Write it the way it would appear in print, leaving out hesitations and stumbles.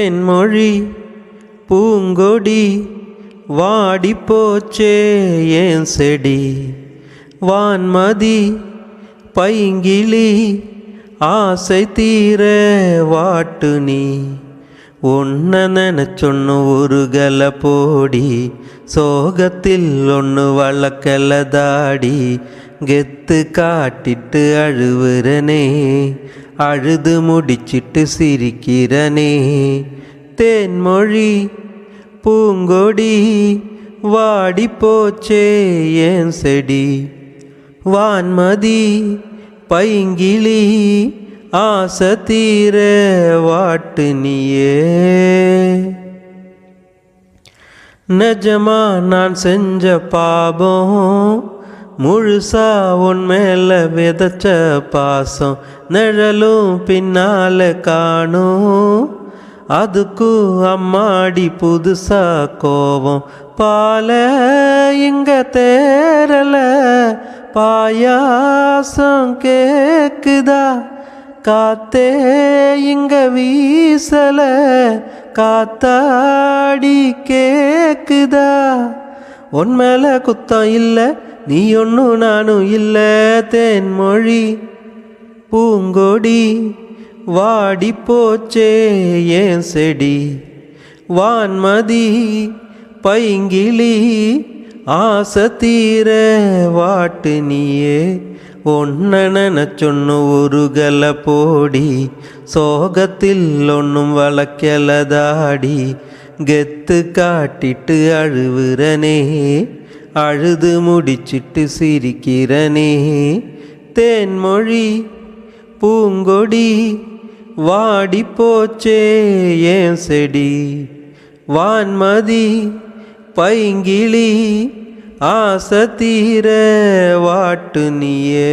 என் மொழி பூங்கொடி வாடி போச்சே ஏன் செடி வான்மதி பைங்கிளி ஆசை தீர வாட்டு நீ உன்ன நினைச்சொன்னு ஒரு கல போடி சோகத்தில் ஒன்று வளக்கல தாடி கெத்து காட்டிட்டு அழுவுறனே அழுது முடிச்சிட்டு சிரிக்கிறனே தேன்மொழி பூங்கொடி வாடி போச்சே ஏன் செடி வான்மதி பைங்கிளி ஆசை தீர வாட்டு நீயே நிஜமா நான் செஞ்ச பாபம் முழுசா உன் மேல விதைச்ச பாசம் நிழலும் பின்னால காணும் அதுக்கும் அம்மாடி புதுசா கோபம் பால இங்க தேரல பாயாசம் கேக்குதா காத்தே இங்க வீசல காத்தாடி கேக்குதா உன் மேல குத்தம் இல்லை நீ ஒன்னும் நானும் இல்லை தேன்மொழி பூங்கொடி வாடி போச்சே ஏன் செடி வான்மதி பைங்கிளி ஆசை தீர வாட்டு நீயே ஒன்ன நினைச்சொன்னு ஒரு கல போடி சோகத்தில் ஒன்றும் வளக்கல தாடி கெத்து காட்டிட்டு அழுவுறனே அழுது முடிச்சிட்டு சிரிக்கிறனே தேன்மொழி பூங்கொடி வாடி போச்சே ஏன் செடி வான்மதி பைங்கிளி ஆசை தீர வாட்டு நீயே